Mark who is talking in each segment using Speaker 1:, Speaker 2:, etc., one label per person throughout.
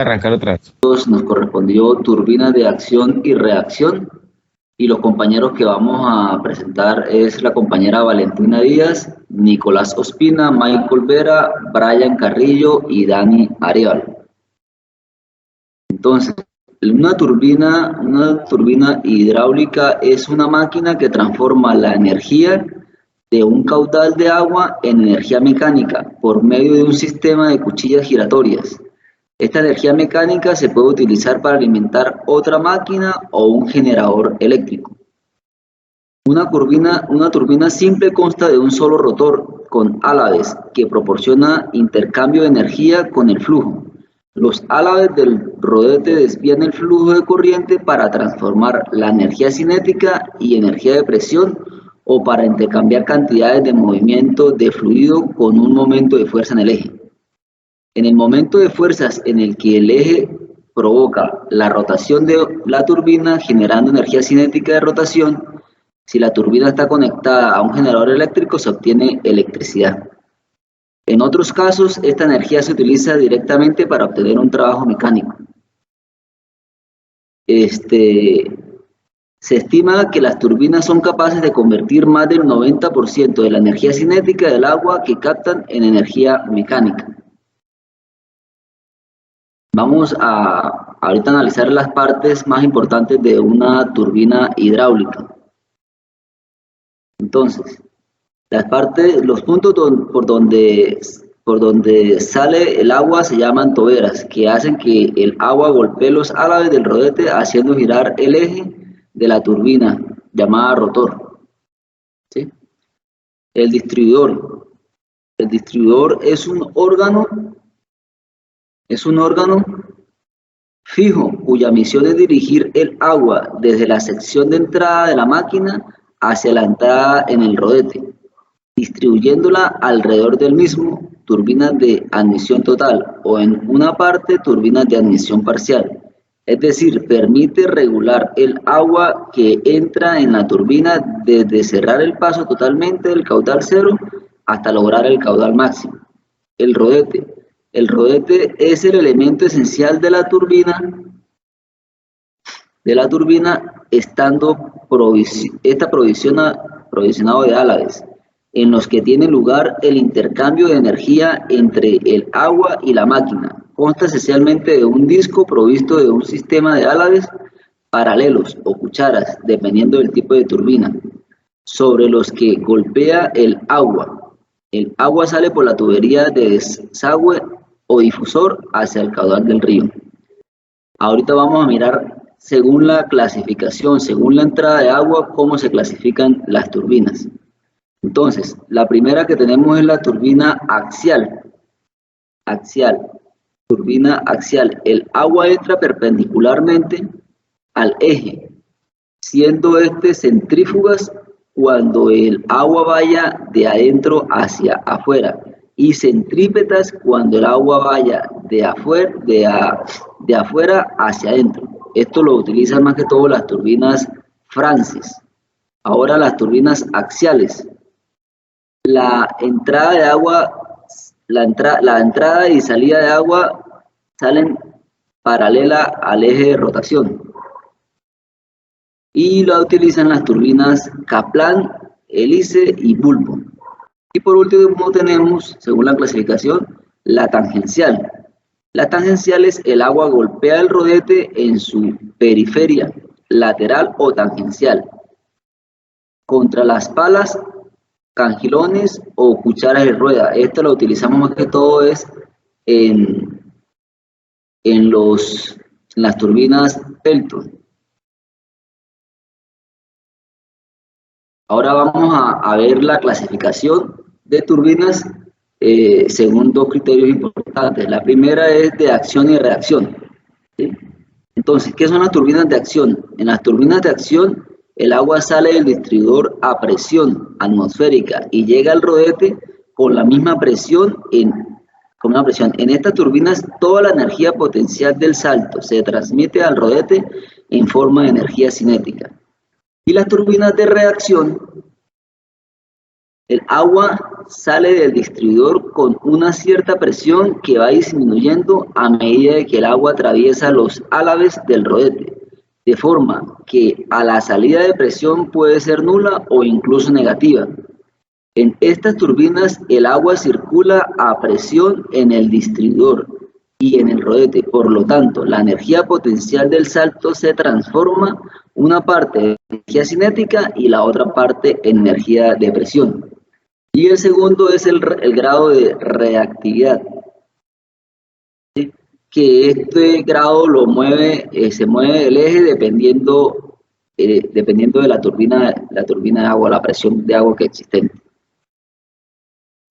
Speaker 1: Arrancar otra vez.
Speaker 2: Nos correspondió turbinas de acción y reacción, y los compañeros que vamos a presentar es la compañera Valentina Díaz, Nicolás Ospina, Michael Vera, Brian Carrillo y Dani Arevalo. Entonces, una turbina hidráulica es una máquina que transforma la energía de un caudal de agua en energía mecánica por medio de un sistema de cuchillas giratorias. Esta energía mecánica se puede utilizar para alimentar otra máquina o un generador eléctrico. Una turbina simple consta de un solo rotor con álabes que proporciona intercambio de energía con el flujo. Los álabes del rodete desvían el flujo de corriente para transformar la energía cinética y energía de presión o para intercambiar cantidades de movimiento de fluido con un momento de fuerza en el eje. En el momento de fuerzas en el que el eje provoca la rotación de la turbina generando energía cinética de rotación, si la turbina está conectada a un generador eléctrico se obtiene electricidad. En otros casos, esta energía se utiliza directamente para obtener un trabajo mecánico. Se estima que las turbinas son capaces de convertir más del 90% de la energía cinética del agua que captan en energía mecánica. Vamos a ahorita analizar las partes más importantes de una turbina hidráulica. Entonces, los puntos por donde sale el agua se llaman toberas, que hacen que el agua golpee los álabes del rodete haciendo girar el eje de la turbina, llamada rotor. ¿Sí? El distribuidor es un órgano fijo cuya misión es dirigir el agua desde la sección de entrada de la máquina hacia la entrada en el rodete, distribuyéndola alrededor del mismo, turbinas de admisión total o en una parte turbinas de admisión parcial. Es decir, permite regular el agua que entra en la turbina desde cerrar el paso totalmente del caudal cero hasta lograr el caudal máximo. El rodete es el elemento esencial de la turbina estando provisionado de álabes, en los que tiene lugar el intercambio de energía entre el agua y la máquina. Consta esencialmente de un disco provisto de un sistema de álabes paralelos o cucharas, dependiendo del tipo de turbina, sobre los que golpea el agua. El agua sale por la tubería de desagüe o difusor hacia el caudal del río. Ahorita vamos a mirar según la clasificación, según la entrada de agua, cómo se clasifican las turbinas. Entonces, la primera que tenemos es la turbina axial. Turbina axial. El agua entra perpendicularmente al eje, siendo centrífugas cuando el agua vaya de adentro hacia afuera y centrípetas cuando el agua vaya de afuera hacia adentro. Esto lo utilizan más que todo las turbinas Francis. Ahora las turbinas axiales. La entrada y salida de agua salen paralela al eje de rotación. Y la utilizan las turbinas Kaplan, hélice y bulbo. Y por último tenemos, según la clasificación, la tangencial. La tangencial es el agua golpea el rodete en su periferia, lateral o tangencial, contra las palas, cangilones o cucharas de rueda. Esto lo utilizamos más que todo es en las turbinas Pelton. Ahora vamos a ver la clasificación de turbinas según dos criterios importantes. La primera es de acción y reacción. ¿Sí? Entonces, ¿qué son las turbinas de acción? En las turbinas de acción, el agua sale del distribuidor a presión atmosférica y llega al rodete con la misma presión. En estas turbinas, toda la energía potencial del salto se transmite al rodete en forma de energía cinética. Y las turbinas de reacción, El agua sale del distribuidor con una cierta presión que va disminuyendo a medida de que el agua atraviesa los álabes del rodete, de forma que a la salida de presión puede ser nula o incluso negativa. En estas turbinas el agua circula a presión en el distribuidor y en el rodete, por lo tanto la energía potencial del salto se transforma una parte en energía cinética y la otra parte en energía de presión. Y el segundo es el grado de reactividad, ¿sí? Que este grado se mueve el eje dependiendo de la turbina de agua, la presión de agua que existe.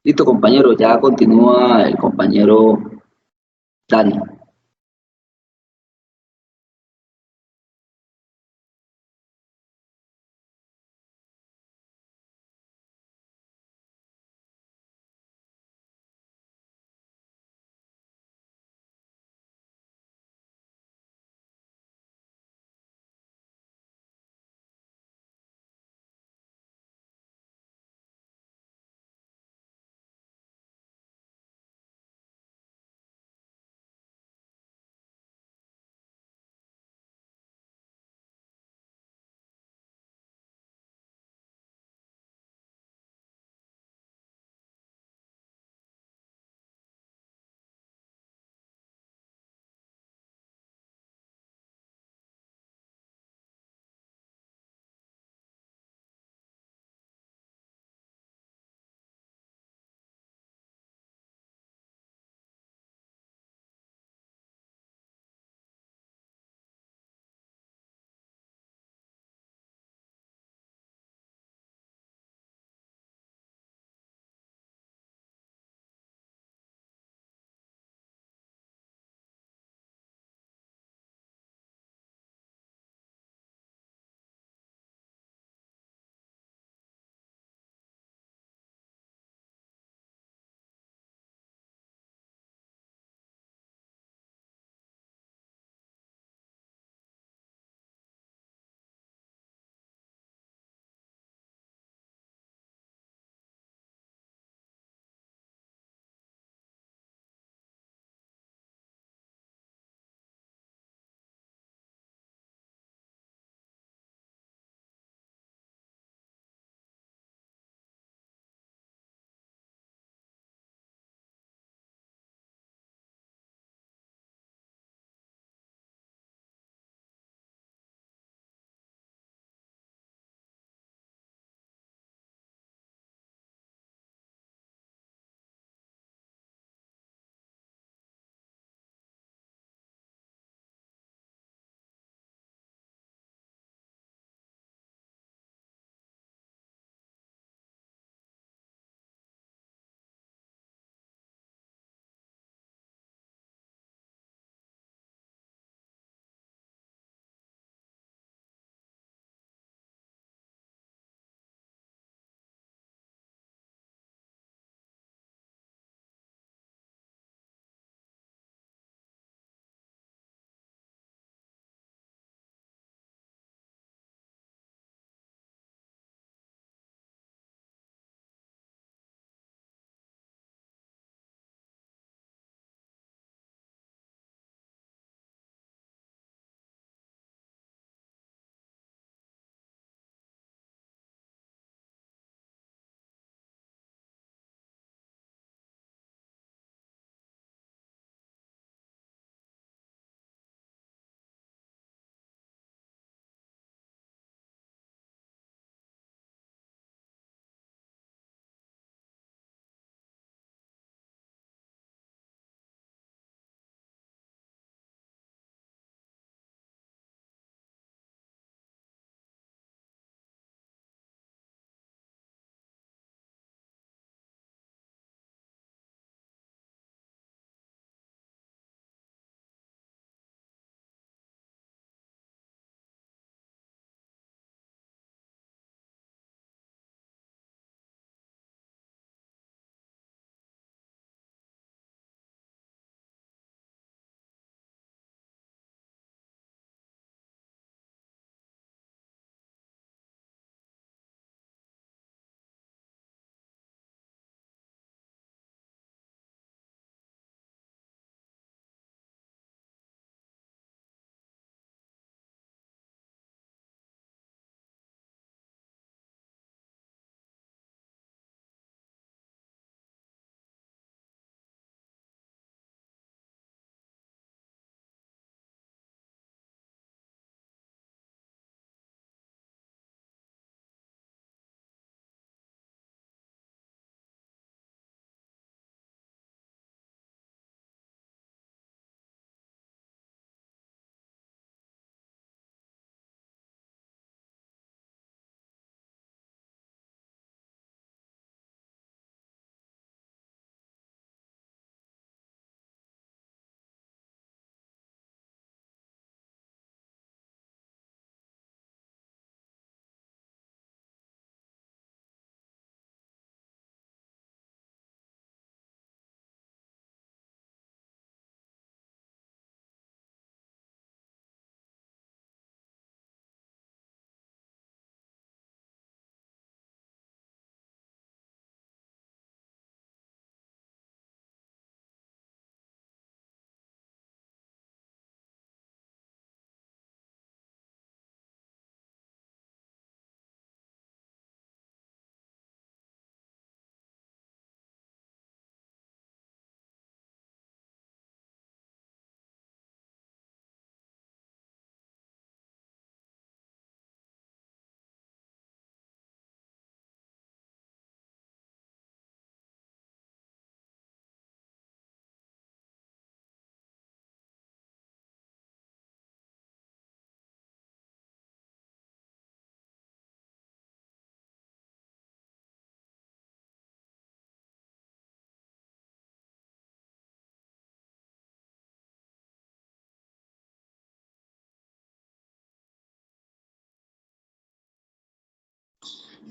Speaker 2: Listo, compañero, ya continúa el compañero Dani.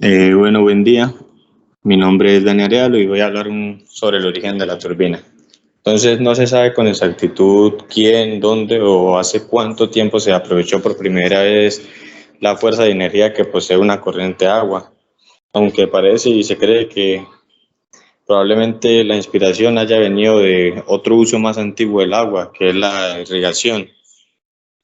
Speaker 1: Bueno, buen día. Mi nombre es Daniel Arealo y voy a hablar sobre el origen de la turbina. Entonces, no se sabe con exactitud quién, dónde o hace cuánto tiempo se aprovechó por primera vez la fuerza de energía que posee una corriente de agua, aunque parece y se cree que probablemente la inspiración haya venido de otro uso más antiguo del agua, que es la irrigación.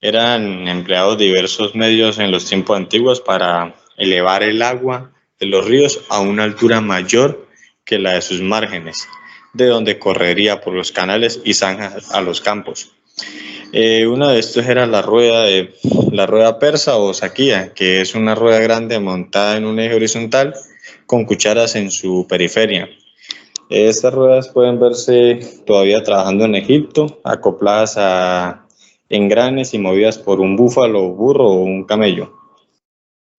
Speaker 1: Eran empleados diversos medios en los tiempos antiguos para elevar el agua de los ríos a una altura mayor que la de sus márgenes, de donde correría por los canales y zanjas a los campos. Uno de estos era la rueda persa o saquía, que es una rueda grande montada en un eje horizontal con cucharas en su periferia. Estas ruedas pueden verse todavía trabajando en Egipto, acopladas a engranes y movidas por un búfalo, burro o un camello.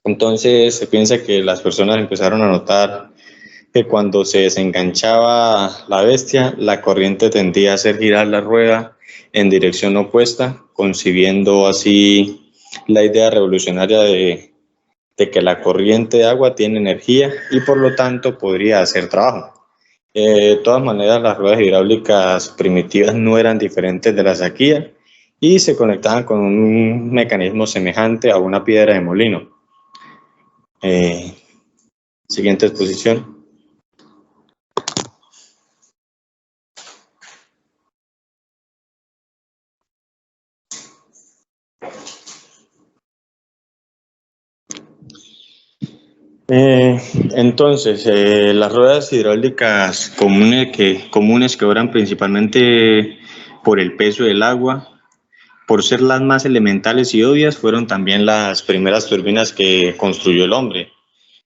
Speaker 1: Entonces se piensa que las personas empezaron a notar que cuando se desenganchaba la bestia, la corriente tendía a hacer girar la rueda en dirección opuesta, concibiendo así la idea revolucionaria de que la corriente de agua tiene energía y por lo tanto podría hacer trabajo. De todas maneras, las ruedas hidráulicas primitivas no eran diferentes de la saquía y se conectaban con un mecanismo semejante a una piedra de molino. Siguiente exposición. Entonces, las ruedas hidráulicas comunes que obran principalmente por el peso del agua, por ser las más elementales y obvias, fueron también las primeras turbinas que construyó el hombre.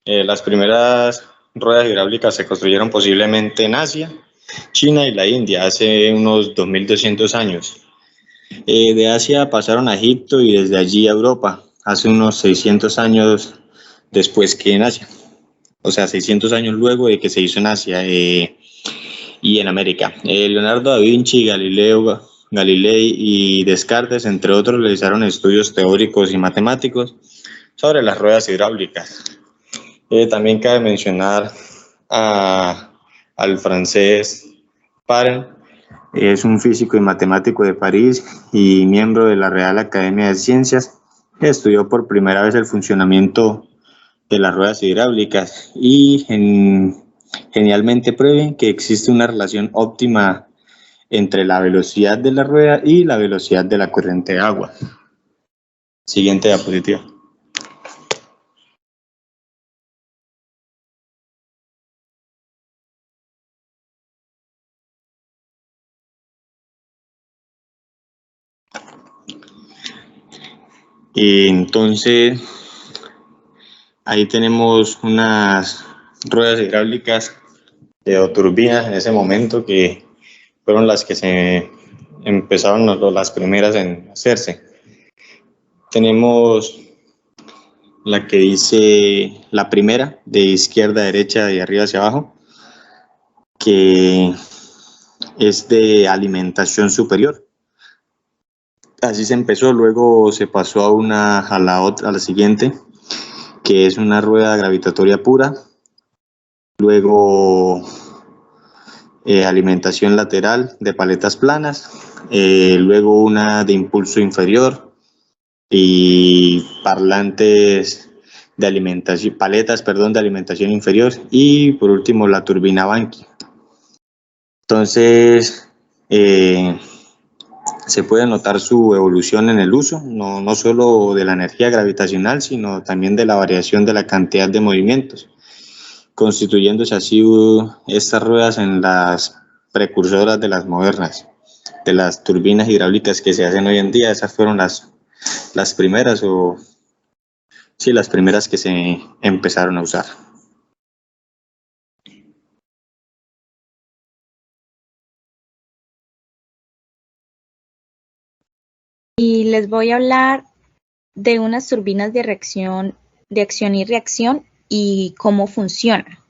Speaker 1: Las primeras ruedas hidráulicas se construyeron posiblemente en Asia, China y la India hace unos 2200 años. De Asia pasaron a Egipto y desde allí a Europa, hace unos 600 años después que en Asia. O sea, 600 años luego de que se hizo en Asia y en América. Leonardo da Vinci, Galilei y Descartes, entre otros, realizaron estudios teóricos y matemáticos sobre las ruedas hidráulicas. También cabe mencionar al francés Parent, es un físico y matemático de París y miembro de la Real Academia de Ciencias, que estudió por primera vez el funcionamiento de las ruedas hidráulicas y genialmente pruebe que existe una relación óptima entre la velocidad de la rueda y la velocidad de la corriente de agua. Siguiente diapositiva. Entonces, ahí tenemos unas ruedas hidráulicas o turbinas en ese momento que fueron las que se empezaron las primeras en hacerse. Tenemos la que dice la primera, de izquierda a derecha, de arriba hacia abajo, que es de alimentación superior. Así se empezó, luego se pasó a la siguiente, que es una rueda gravitatoria pura, luego alimentación lateral de paletas planas, luego una de impulso inferior y parlantes de alimentación, de alimentación inferior y por último la turbina Banqui. Entonces, se puede notar su evolución en el uso, no solo de la energía gravitacional, sino también de la variación de la cantidad de movimientos, constituyéndose así estas ruedas en las precursoras de las modernas, de las turbinas hidráulicas que se hacen hoy en día. Esas fueron las primeras, las primeras que se empezaron a usar.
Speaker 3: Y les voy a hablar de unas turbinas de acción y reacción y cómo funciona.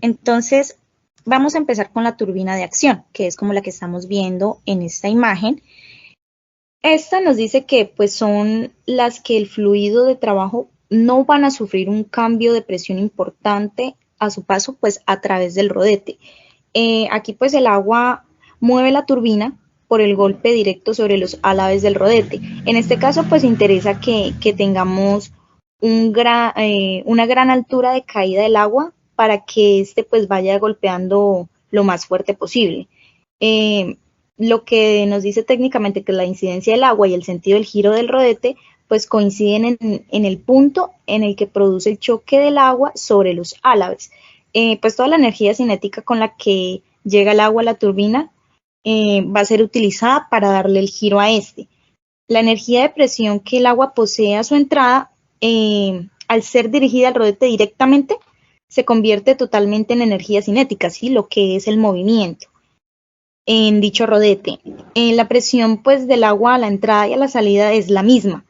Speaker 3: Entonces, vamos a empezar con la turbina de acción, que es como la que estamos viendo en esta imagen. Esta nos dice que pues son las que el fluido de trabajo no van a sufrir un cambio de presión importante a su paso pues a través del rodete. Aquí pues el agua mueve la turbina por el golpe directo sobre los álabes del rodete. En este caso pues interesa que tengamos una gran altura de caída del agua para que este pues vaya golpeando lo más fuerte posible. Lo que nos dice técnicamente que la incidencia del agua y el sentido del giro del rodete pues coinciden en el punto en el que produce el choque del agua sobre los álabes. Pues toda la energía cinética con la que llega el agua a la turbina va a ser utilizada para darle el giro a este. La energía de presión que el agua posee a su entrada, al ser dirigida al rodete directamente, se convierte totalmente en energía cinética, ¿sí? Lo que es el movimiento en dicho rodete. La presión pues del agua a la entrada y a la salida es la misma.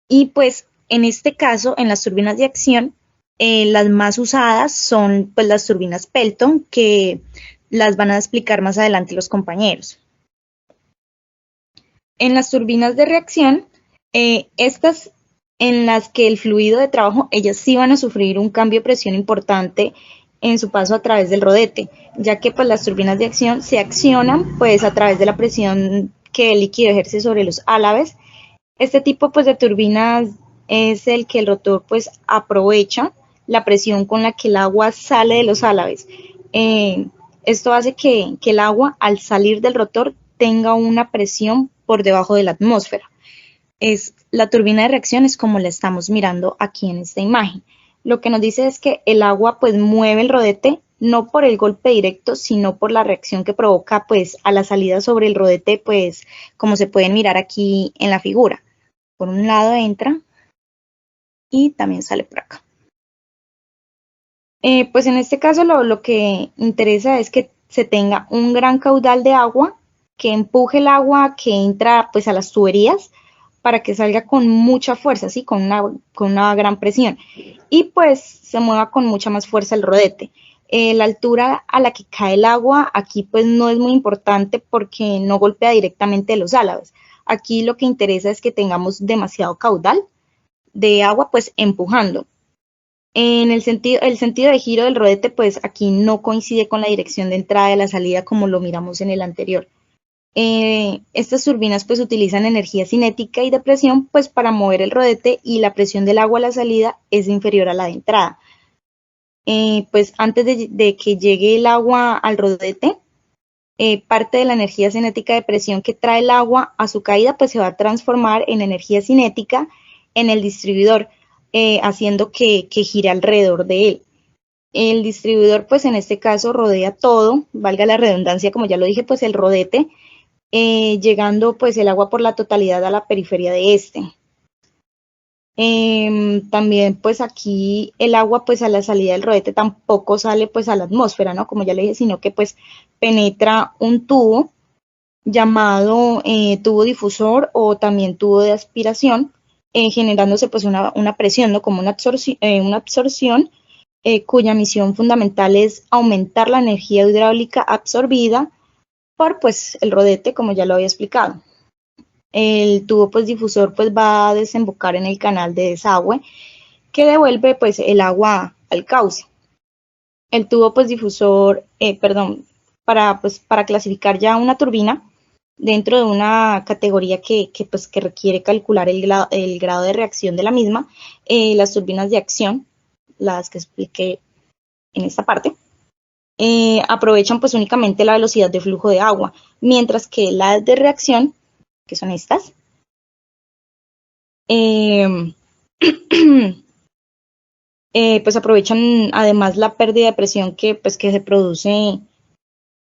Speaker 3: Y pues en este caso, en las turbinas de acción, las más usadas son pues las turbinas Pelton, que las van a explicar más adelante los compañeros. En las turbinas de reacción, estas en las que el fluido de trabajo, ellas sí van a sufrir un cambio de presión importante en su paso a través del rodete, ya que pues las turbinas de acción se accionan pues a través de la presión que el líquido ejerce sobre los álabes. Este tipo pues de turbinas es el que el rotor pues aprovecha la presión con la que el agua sale de los álabes. Esto hace que el agua al salir del rotor tenga una presión por debajo de la atmósfera. La turbina de reacción es como la estamos mirando aquí en esta imagen. Lo que nos dice es que el agua pues mueve el rodete no por el golpe directo, sino por la reacción que provoca pues a la salida sobre el rodete, pues como se pueden mirar aquí en la figura. Por un lado entra y también sale por acá. Pues en este caso lo que interesa es que se tenga un gran caudal de agua que empuje el agua que entra pues a las tuberías para que salga con mucha fuerza, ¿sí? Con una gran presión y pues se mueva con mucha más fuerza el rodete. La altura a la que cae el agua aquí pues no es muy importante porque no golpea directamente los álabes. Aquí lo que interesa es que tengamos demasiado caudal de agua pues empujando. El sentido de giro del rodete pues aquí no coincide con la dirección de entrada y de la salida como lo miramos en el anterior. Estas turbinas pues utilizan energía cinética y de presión pues para mover el rodete y la presión del agua a la salida es inferior a la de entrada. Pues antes de que llegue el agua al rodete, parte de la energía cinética de presión que trae el agua a su caída pues se va a transformar en energía cinética en el distribuidor, haciendo que gire alrededor de él. El distribuidor pues en este caso rodea todo, valga la redundancia como ya lo dije, pues el rodete, llegando pues el agua por la totalidad a la periferia de este. También pues aquí el agua pues a la salida del rodete tampoco sale pues a la atmósfera, ¿no? Como ya le dije, sino que pues penetra un tubo llamado tubo difusor o también tubo de aspiración, generándose pues una presión, ¿no? Como una absorción cuya misión fundamental es aumentar la energía hidráulica absorbida por pues el rodete, como ya lo había explicado. El tubo pues difusor pues va a desembocar en el canal de desagüe que devuelve pues el agua al cauce. El tubo pues difusor, para clasificar ya una turbina dentro de una categoría que requiere calcular el grado de reacción de la misma, las turbinas de acción, las que expliqué en esta parte, aprovechan pues únicamente la velocidad de flujo de agua, mientras que las de reacción, que son estas, pues aprovechan además la pérdida de presión que se produce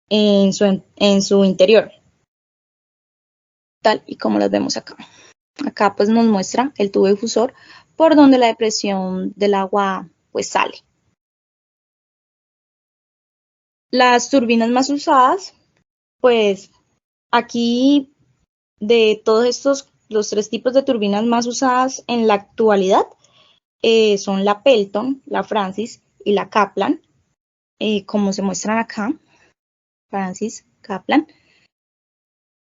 Speaker 3: en su interior, tal y como las vemos acá. Acá pues nos muestra el tubo difusor por donde la presión del agua pues sale. Las turbinas más usadas, pues aquí de todos estos, los tres tipos de turbinas más usadas en la actualidad son la Pelton, la Francis y la Kaplan, como se muestran acá, Francis, Kaplan,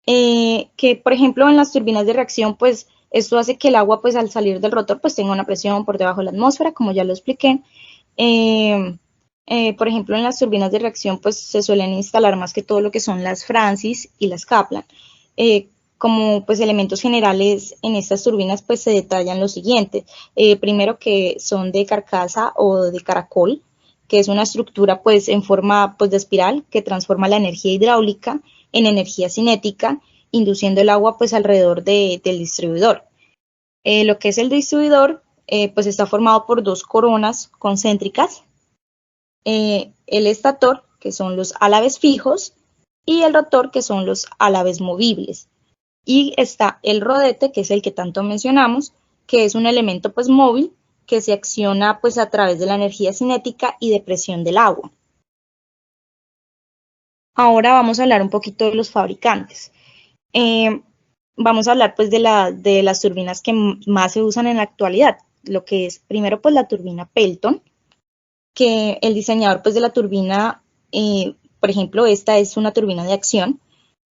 Speaker 3: que por ejemplo en las turbinas de reacción pues Esto hace que el agua, pues al salir del rotor, pues tenga una presión por debajo de la atmósfera, como ya lo expliqué. Por ejemplo, en las turbinas de reacción, pues se suelen instalar más que todo lo que son las Francis y las Kaplan. Como pues elementos generales en estas turbinas, pues se detallan lo siguiente. Primero, que son de carcasa o de caracol, que es una estructura pues en forma pues de espiral que transforma la energía hidráulica en energía cinética, induciendo el agua pues alrededor del distribuidor. Lo que es el distribuidor pues está formado por dos coronas concéntricas, el estator, que son los álabes fijos, y el rotor, que son los álabes movibles. Y está el rodete, que es el que tanto mencionamos, que es un elemento pues móvil que se acciona pues a través de la energía cinética y de presión del agua. Ahora vamos a hablar un poquito de los fabricantes. Vamos a hablar pues de las turbinas que más se usan en la actualidad, lo que es primero pues la turbina Pelton, que el diseñador pues de la turbina, por ejemplo, esta es una turbina de acción,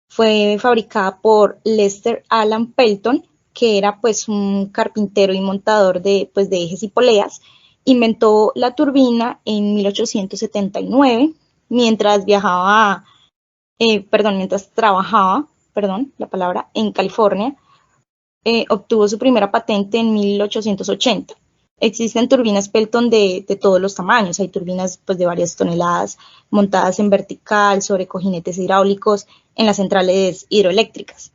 Speaker 3: fue fabricada por Lester Alan Pelton, que era pues un carpintero y montador de ejes y poleas. Inventó la turbina en 1879 mientras trabajaba en California. Obtuvo su primera patente en 1880. Existen turbinas Pelton de todos los tamaños. Hay turbinas pues de varias toneladas montadas en vertical sobre cojinetes hidráulicos en las centrales hidroeléctricas.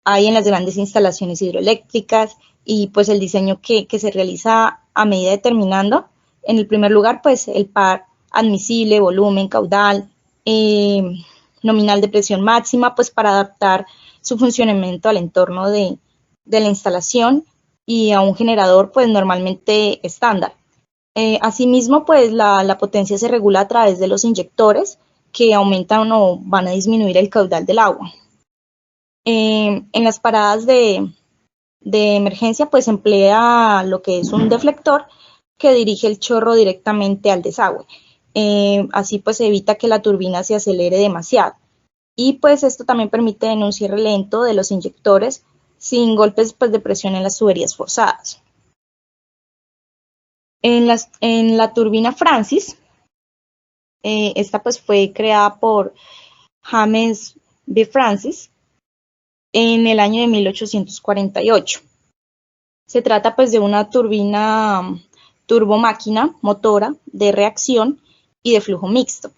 Speaker 3: Hay en las grandes instalaciones hidroeléctricas, y pues el diseño que se realiza a medida determinando, en el primer lugar, pues el par admisible, volumen, caudal, nominal de presión máxima, pues para adaptar su funcionamiento al entorno de la instalación, y a un generador pues normalmente estándar. Asimismo, pues la potencia se regula a través de los inyectores, que aumentan o van a disminuir el caudal del agua. En las paradas de emergencia, pues emplea lo que es un deflector que dirige el chorro directamente al desagüe. Así pues se evita que la turbina se acelere demasiado. Y pues esto también permite un cierre lento de los inyectores sin golpes pues de presión en las tuberías forzadas. En la turbina Francis, esta pues fue creada por James B. Francis en el año de 1848. Se trata pues de una turbina turbomáquina motora de reacción y de flujo mixto.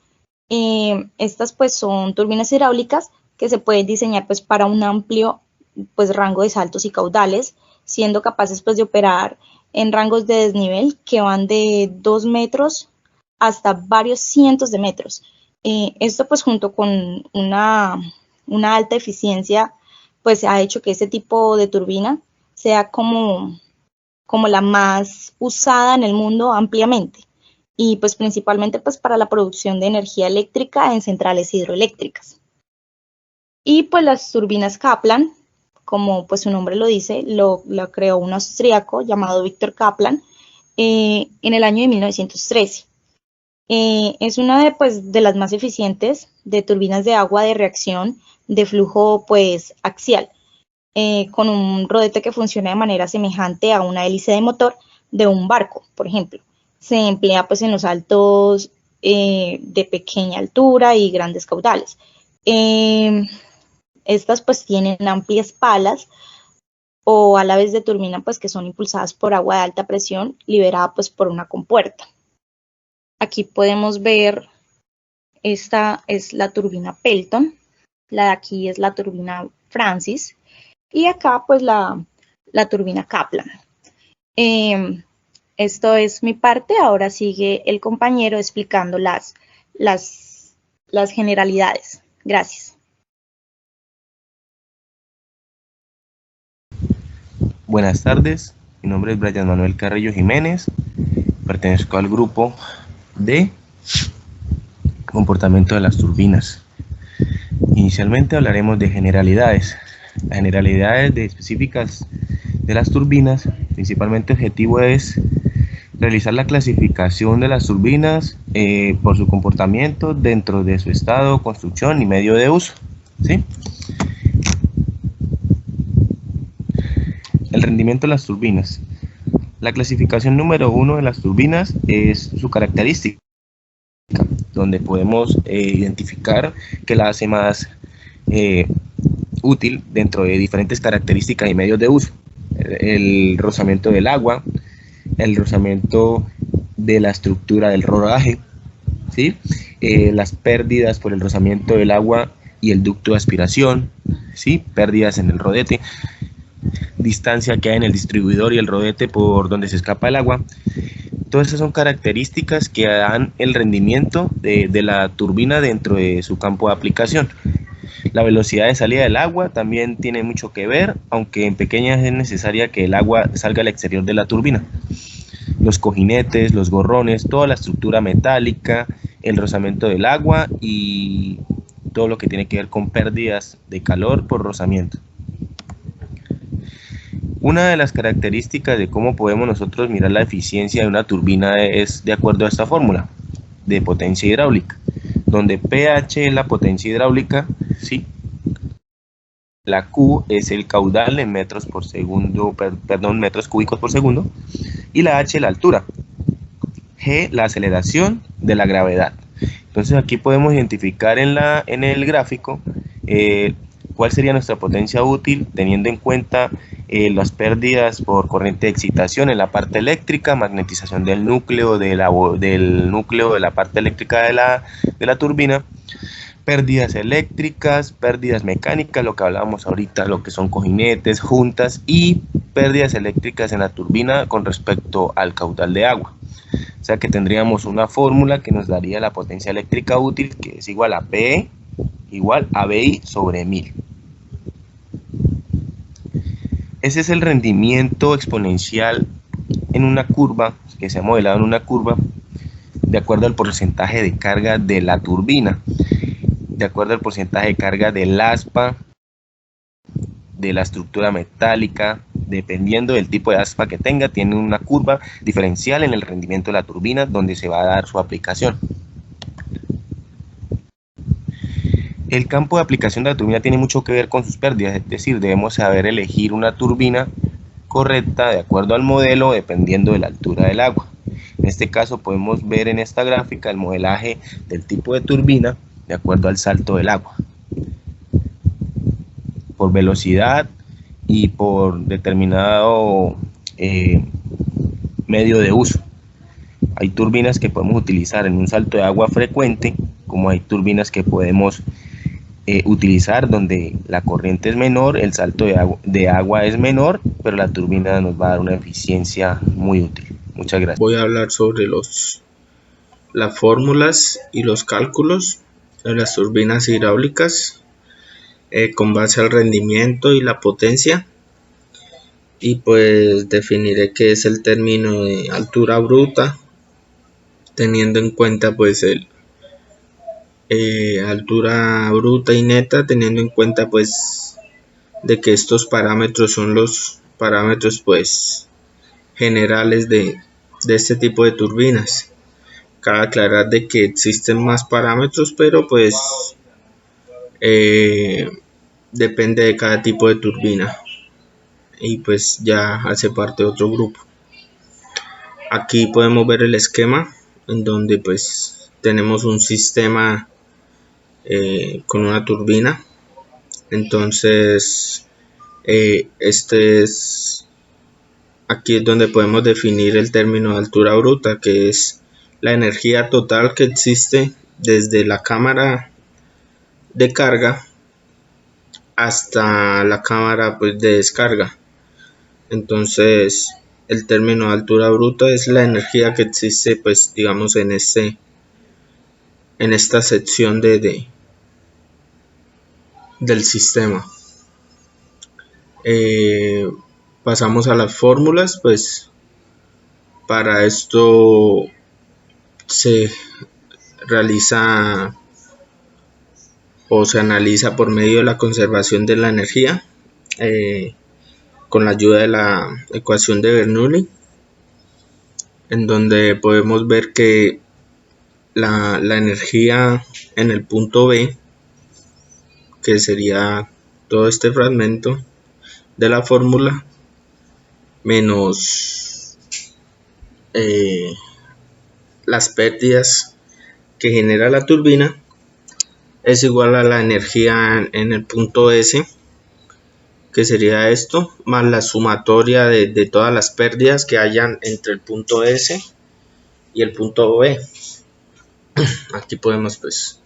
Speaker 3: Estas pues son turbinas hidráulicas que se pueden diseñar pues para un amplio pues rango de saltos y caudales, siendo capaces pues de operar en rangos de desnivel que van de 2 metros hasta varios cientos de metros. Esto pues junto con una alta eficiencia pues ha hecho que este tipo de turbina sea como la más usada en el mundo ampliamente, y pues principalmente pues para la producción de energía eléctrica en centrales hidroeléctricas. Y pues las turbinas Kaplan, como pues su nombre lo dice, lo creó un austríaco llamado Victor Kaplan en el año de 1913. Es una de las más eficientes de turbinas de agua de reacción de flujo pues axial, con un rodete que funciona de manera semejante a una hélice de motor de un barco, por ejemplo. Se emplea pues en los saltos de pequeña altura y grandes caudales. Estas pues tienen amplias palas o álabes de turbina pues que son impulsadas por agua de alta presión liberada pues por una compuerta. Aquí podemos ver, esta es la turbina Pelton, la de aquí es la turbina Francis, y acá pues la turbina Kaplan. Esto es mi parte. Ahora sigue el compañero explicando las generalidades. Gracias.
Speaker 4: Buenas tardes, mi nombre es Brian Manuel Carrillo Jiménez, pertenezco al grupo de comportamiento de las turbinas. Inicialmente hablaremos de generalidades. Las generalidades específicas de las turbinas, principalmente el objetivo es realizar la clasificación de las turbinas por su comportamiento dentro de su estado, construcción y medio de uso, ¿sí? El rendimiento de las turbinas. La clasificación número 1 de las turbinas es su característica, donde podemos identificar qué la hace más útil dentro de diferentes características y medios de uso. El rozamiento del agua, el rozamiento de la estructura del rodaje, ¿sí? Las pérdidas por el rozamiento del agua y el ducto de aspiración, ¿sí? Pérdidas en el rodete, distancia que hay en el distribuidor y el rodete por donde se escapa el agua. Todas esas son características que dan el rendimiento de la turbina dentro de su campo de aplicación. La velocidad de salida del agua también tiene mucho que ver, aunque en pequeñas es necesaria que el agua salga al exterior de la turbina. Los cojinetes, los gorrones, toda la estructura metálica, el rozamiento del agua y todo lo que tiene que ver con pérdidas de calor por rozamiento. Una de las características de cómo podemos nosotros mirar la eficiencia de una turbina es de acuerdo a esta fórmula de potencia hidráulica, donde pH es la potencia hidráulica, ¿sí? La Q es el caudal en metros por segundo, metros cúbicos por segundo, y la H la altura, G la aceleración de la gravedad. Entonces aquí podemos identificar en el gráfico cuál sería nuestra potencia útil, teniendo en cuenta las pérdidas por corriente de excitación en la parte eléctrica, magnetización del núcleo de la parte eléctrica de la turbina, pérdidas eléctricas, pérdidas mecánicas, lo que hablábamos ahorita, lo que son cojinetes, juntas, y pérdidas eléctricas en la turbina con respecto al caudal de agua. O sea que tendríamos una fórmula que nos daría la potencia eléctrica útil, que es igual a P igual a BI sobre 1000. Ese es el rendimiento exponencial en una curva, que se ha modelado en una curva, de acuerdo al porcentaje de carga de la turbina, de acuerdo al porcentaje de carga del aspa, de la estructura metálica. Dependiendo del tipo de aspa que tenga, tiene una curva diferencial en el rendimiento de la turbina donde se va a dar su aplicación. El campo de aplicación de la turbina tiene mucho que ver con sus pérdidas, es decir, debemos saber elegir una turbina correcta de acuerdo al modelo, dependiendo de la altura del agua. En este caso podemos ver en esta gráfica el modelaje del tipo de turbina de acuerdo al salto del agua, por velocidad y por determinado medio de uso. Hay turbinas que podemos utilizar en un salto de agua frecuente, como hay turbinas que podemos utilizar donde la corriente es menor, el salto de agua es menor, pero la turbina nos va a dar una eficiencia muy útil. Muchas gracias.
Speaker 5: Voy a hablar sobre las fórmulas y los cálculos de las turbinas hidráulicas con base al rendimiento y la potencia, y pues definiré qué es el término de altura bruta, teniendo en cuenta pues altura bruta y neta, teniendo en cuenta pues de que estos parámetros son los parámetros pues generales de este tipo de turbinas. Cabe aclarar de que existen más parámetros, pero pues depende de cada tipo de turbina y pues ya hace parte de otro grupo. Aquí podemos ver el esquema en donde pues tenemos un sistema con una turbina. Entonces aquí es donde podemos definir el término de altura bruta, que es la energía total que existe desde la cámara de carga hasta la cámara pues de descarga. Entonces el término de altura bruta es la energía que existe pues digamos en esta sección del sistema. Pasamos a las fórmulas. Pues para esto se realiza o se analiza por medio de la conservación de la energía con la ayuda de la ecuación de Bernoulli, en donde podemos ver que la energía en el punto B, que sería todo este fragmento de la fórmula, menos las pérdidas que genera la turbina es igual a la energía en el punto S, que sería esto, más la sumatoria de todas las pérdidas que hayan entre el punto S y el punto B. Aquí podemos pues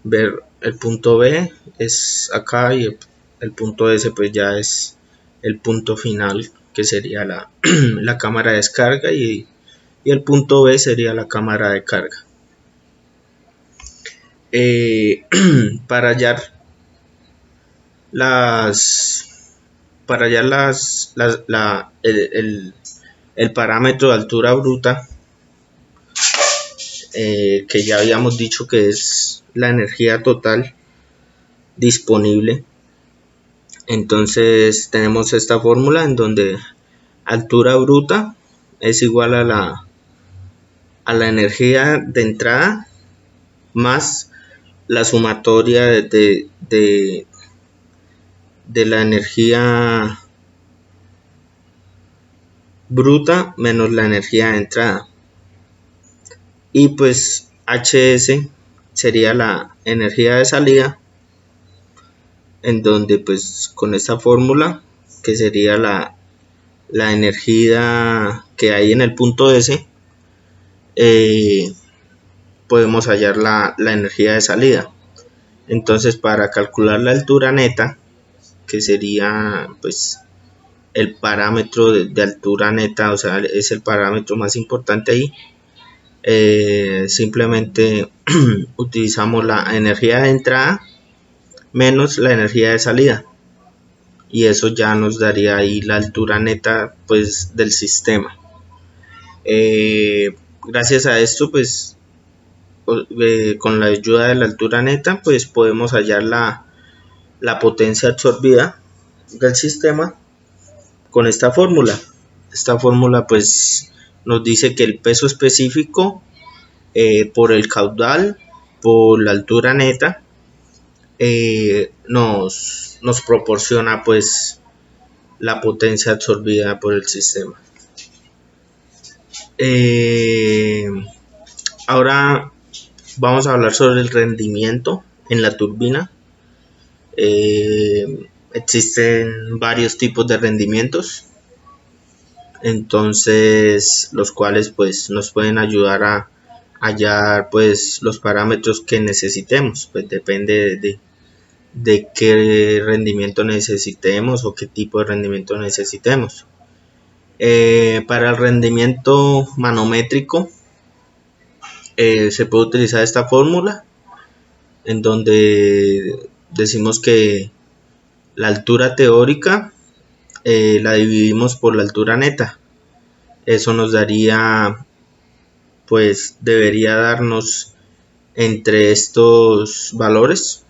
Speaker 5: ver el punto B es acá y el punto S pues ya es el punto final, que sería la cámara de descarga, y el punto B sería la cámara de carga. Para hallar el parámetro de altura bruta, que ya habíamos dicho que es la energía total disponible, entonces tenemos esta fórmula en donde altura bruta es igual a la energía de entrada más la sumatoria de la energía bruta menos la energía de entrada, y pues HS sería la energía de salida, en donde pues con esta fórmula, que sería la energía que hay en el punto S, podemos hallar la energía de salida. Entonces, para calcular la altura neta, que sería pues el parámetro de altura neta, o sea, es el parámetro más importante ahí, simplemente utilizamos la energía de entrada menos la energía de salida, y eso ya nos daría ahí la altura neta pues del sistema. Gracias a esto pues con la ayuda de la altura neta pues podemos hallar la potencia absorbida del sistema con esta fórmula. Esta fórmula pues nos dice que el peso específico por el caudal por la altura neta nos proporciona pues la potencia absorbida por el sistema. Ahora vamos a hablar sobre el rendimiento en la turbina. Existen varios tipos de rendimientos, entonces los cuales pues nos pueden ayudar a hallar pues los parámetros que necesitemos, pues depende de qué rendimiento necesitemos o qué tipo de rendimiento necesitemos. Para el rendimiento manométrico se puede utilizar esta fórmula, en donde decimos que la altura teórica la dividimos por la altura neta. Eso nos daría, pues debería darnos entre estos valores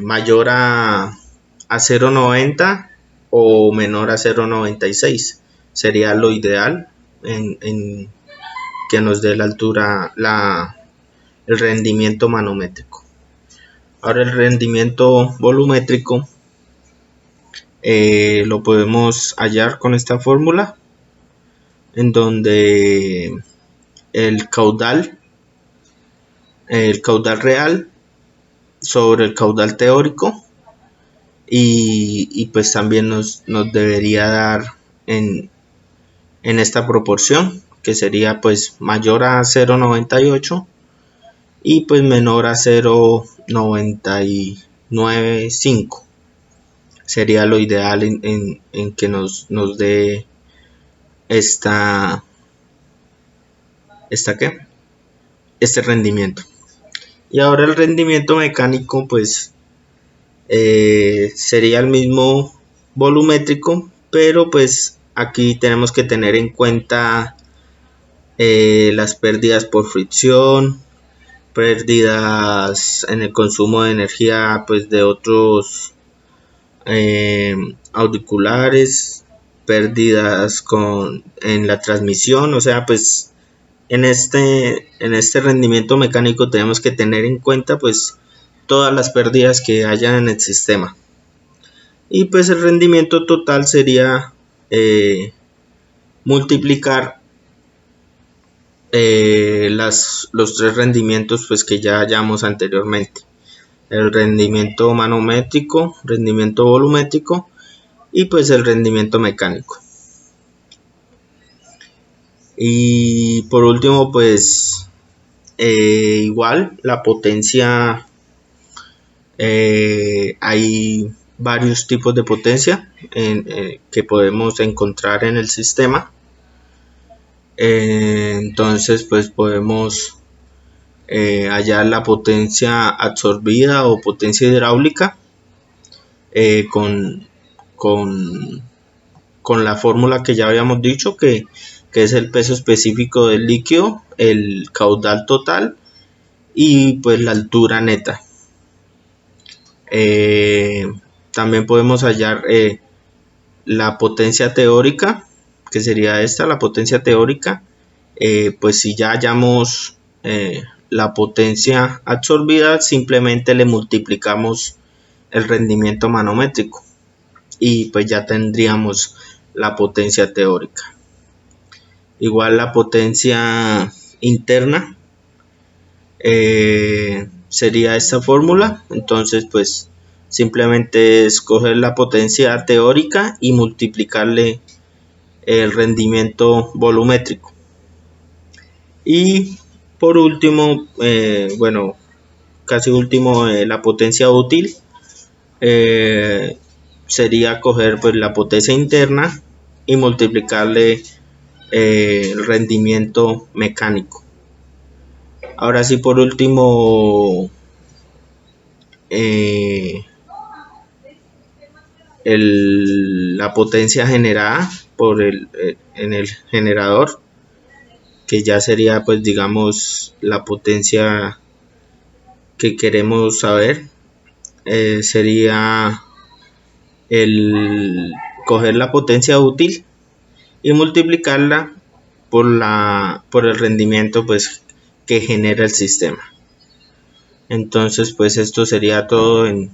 Speaker 5: mayor a 0,90 o menor a 0,96. Sería lo ideal en que nos dé la altura, el rendimiento manométrico. Ahora el rendimiento volumétrico lo podemos hallar con esta fórmula, en donde el caudal real sobre el caudal teórico, y pues también nos debería dar en esta proporción, que sería pues mayor a 0,98 y pues menor a 0,995. Sería lo ideal en que nos dé este rendimiento. Y ahora el rendimiento mecánico pues sería el mismo volumétrico, pero pues aquí tenemos que tener en cuenta las pérdidas por fricción, pérdidas en el consumo de energía pues de otros auriculares, pérdidas en la transmisión. O sea, pues en este rendimiento mecánico tenemos que tener en cuenta pues todas las pérdidas que haya en el sistema. y pues el rendimiento total sería multiplicar los tres rendimientos pues que ya hallamos anteriormente: el rendimiento manométrico, rendimiento volumétrico y pues el rendimiento mecánico. Y por último pues igual la potencia, hay varios tipos de potencia que podemos encontrar en el sistema. Entonces pues podemos hallar la potencia absorbida o potencia hidráulica con la fórmula que ya habíamos dicho, que es el peso específico del líquido, el caudal total y pues la altura neta. También podemos hallar la potencia teórica, que sería esta, la potencia teórica. Pues si ya hallamos la potencia absorbida, simplemente le multiplicamos el rendimiento manométrico y pues ya tendríamos la potencia teórica. Igual la potencia interna sería esta fórmula. Entonces pues simplemente escoger la potencia teórica y multiplicarle el rendimiento volumétrico. Y por último, bueno, casi último, la potencia útil sería coger pues la potencia interna y multiplicarle el rendimiento mecánico. Ahora sí, por último, la potencia generada en el generador, que ya sería pues digamos la potencia que queremos saber. Sería el coger la potencia útil y multiplicarla por el rendimiento pues que genera el sistema. Entonces pues esto sería todo en